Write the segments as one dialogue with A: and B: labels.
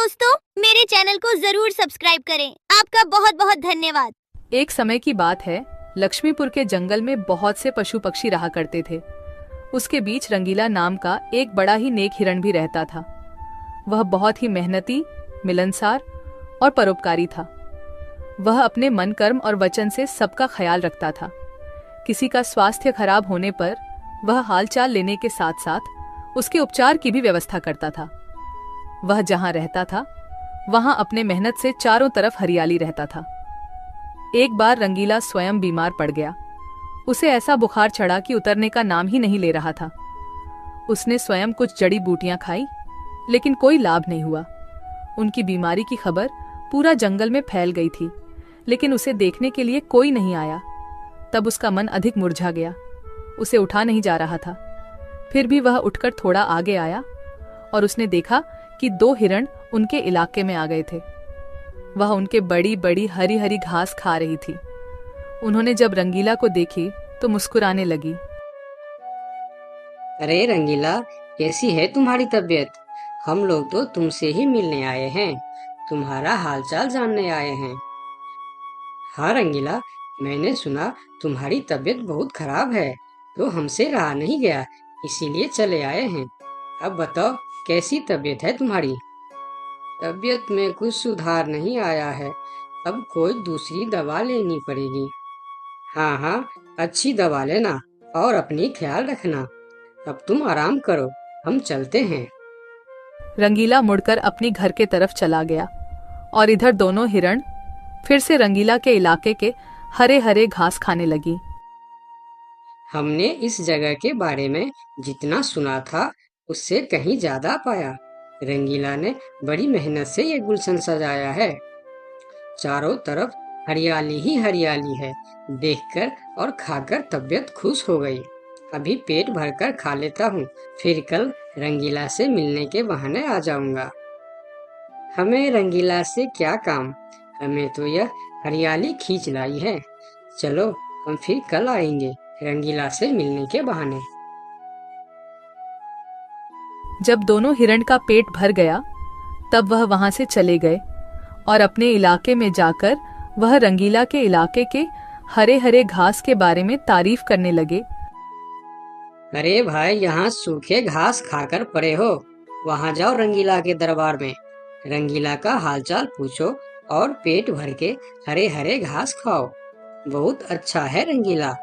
A: दोस्तों, मेरे चैनल को जरूर सब्सक्राइब करें। आपका बहुत बहुत धन्यवाद।
B: एक समय की बात है, लक्ष्मीपुर के जंगल में बहुत से पशु पक्षी रहा करते थे। उसके बीच रंगीला नाम का एक बड़ा ही नेक हिरण भी रहता था। वह बहुत ही मेहनती, मिलनसार और परोपकारी था। वह अपने मन, कर्म और वचन से सबका ख्याल रखता था। किसी का स्वास्थ्य खराब होने पर वह हालचाल लेने के साथ साथ उसके उपचार की भी व्यवस्था करता था। वह जहां रहता था वहां अपने मेहनत से चारों तरफ हरियाली रहता था। एक बार रंगीला स्वयं बीमार पड़ गया। उसे ऐसा बुखार चढ़ा कि उतरने का नाम ही नहीं ले रहा था। उसने स्वयं कुछ जड़ी बूटियां खाई, लेकिन कोई लाभ नहीं हुआ। उनकी बीमारी की खबर पूरा जंगल में फैल गई थी, लेकिन उसे देखने के लिए कोई नहीं आया। तब उसका मन अधिक मुरझा गया। उसे उठा नहीं जा रहा था। फिर भी वह उठकर थोड़ा आगे आया और उसने देखा कि 2 हिरण उनके इलाके में आ गए थे। वह उनके बड़ी बड़ी हरी हरी घास खा रही थी। उन्होंने जब रंगीला को देखी तो मुस्कुराने लगी।
C: अरे रंगीला, कैसी है तुम्हारी तबीयत? हम लोग तो तुमसे ही मिलने आए हैं, तुम्हारा हालचाल जानने आए हैं। हाँ रंगीला, मैंने सुना तुम्हारी तबीयत बहुत खराब है, तो हमसे रहा नहीं गया, इसीलिए चले आए हैं। अब बताओ, कैसी तबीयत है तुम्हारी? तबीयत में कुछ सुधार नहीं आया है, अब कोई दूसरी दवा लेनी पड़ेगी। हाँ हाँ, अच्छी दवा लेना और अपनी ख्याल रखना। अब तुम आराम करो, हम चलते हैं।
B: रंगीला मुड़कर अपनी घर के तरफ चला गया और इधर दोनों हिरण फिर से रंगीला के इलाके के हरे हरे घास खाने लगी।
C: हमने इस जगह के बारे में जितना सुना था उससे कहीं ज्यादा पाया। रंगीला ने बड़ी मेहनत से ये गुलशन सजाया है। चारों तरफ हरियाली ही हरियाली है। देखकर और खाकर तबीयत खुश हो गई। अभी पेट भरकर खा लेता हूँ, फिर कल रंगीला से मिलने के बहाने आ जाऊंगा। हमें रंगीला से क्या काम, हमें तो यह हरियाली खींच लाई है। चलो, हम फिर कल आएंगे रंगीला से मिलने के बहाने।
B: जब दोनों हिरण का पेट भर गया तब वह वहां से चले गए और अपने इलाके में जाकर वह रंगीला के इलाके के हरे हरे घास के बारे में तारीफ करने लगे।
C: अरे भाई, यहाँ सूखे घास खाकर पड़े हो, वहाँ जाओ रंगीला के दरबार में, रंगीला का हालचाल पूछो और पेट भर के हरे हरे घास खाओ। बहुत अच्छा है रंगीला,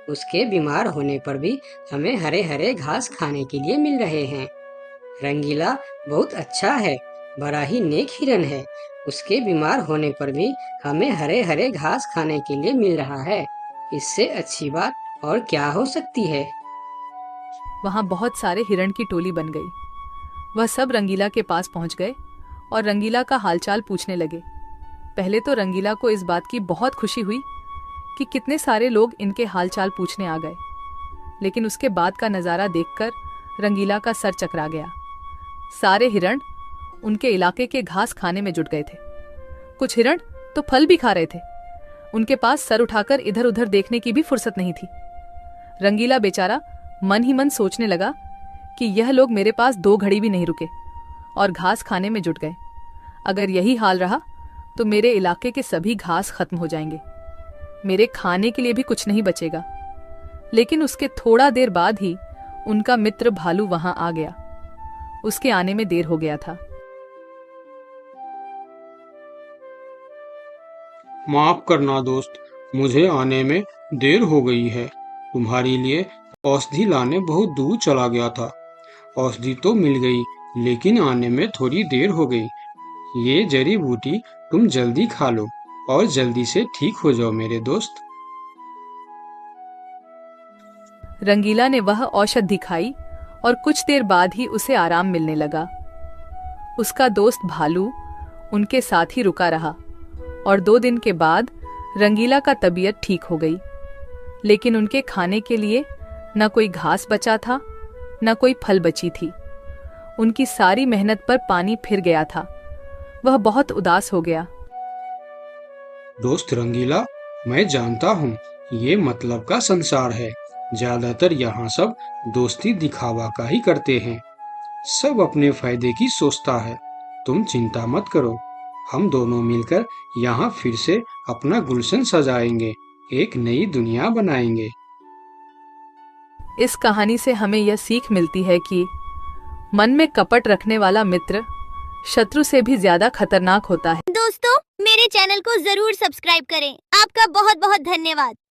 C: उसके बीमार होने पर भी हमें हरे हरे घास खाने के लिए मिल रहे हैं। रंगीला बहुत अच्छा है, बड़ा ही नेक हिरन है। उसके बीमार होने पर भी हमें हरे हरे घास खाने के लिए मिल रहा है। इससे अच्छी बात और क्या हो सकती है।
B: वहां बहुत सारे हिरण की टोली बन गई। वह सब रंगीला के पास पहुंच गए और रंगीला का हालचाल पूछने लगे। पहले तो रंगीला को इस बात की बहुत खुशी हुई कि कितने सारे लोग इनके हालचाल पूछने आ गए, लेकिन उसके बाद का नजारा देखकर रंगीला का सर चकरा गया। सारे हिरण उनके इलाके के घास खाने में जुट गए थे। कुछ हिरण तो फल भी खा रहे थे। उनके पास सर उठाकर इधर उधर देखने की भी फुर्सत नहीं थी। रंगीला बेचारा मन ही मन सोचने लगा कि यह लोग मेरे पास 2 घड़ी भी नहीं रुके और घास खाने में जुट गए। अगर यही हाल रहा तो मेरे इलाके के सभी घास खत्म हो जाएंगे, मेरे खाने के लिए भी कुछ नहीं बचेगा। लेकिन उसके थोड़ा देर बाद ही उनका मित्र भालू वहां आ गया। उसके आने में देर हो गया था।
D: माफ करना दोस्त, मुझे आने में देर हो गई है। तुम्हारे लिए औषधि लाने बहुत दूर चला गया था। औषधि तो मिल गई, लेकिन आने में थोड़ी देर हो गई। ये जड़ी बूटी तुम जल्दी खा लो और जल्दी से ठीक हो जाओ मेरे दोस्त।
B: रंगीला ने वह औषधि खाई और कुछ देर बाद ही उसे आराम मिलने लगा। उसका दोस्त भालू उनके साथ ही रुका रहा और 2 दिन के बाद रंगीला का तबीयत ठीक हो गई। लेकिन उनके खाने के लिए न कोई घास बचा था, न कोई फल बची थी। उनकी सारी मेहनत पर पानी फिर गया था। वह बहुत उदास हो गया।
D: दोस्त रंगीला, मैं जानता हूँ ये मतलब का संसार है। ज्यादातर यहाँ सब दोस्ती दिखावा का ही करते हैं। सब अपने फायदे की सोचता है। तुम चिंता मत करो, हम दोनों मिलकर यहाँ फिर से अपना गुलशन सजाएंगे, एक नई दुनिया बनाएंगे।
B: इस कहानी से हमें यह सीख मिलती है कि मन में कपट रखने वाला मित्र शत्रु से भी ज्यादा खतरनाक होता है।
A: दोस्तों, मेरे चैनल को जरूर सब्सक्राइब करें। आपका बहुत बहुत धन्यवाद।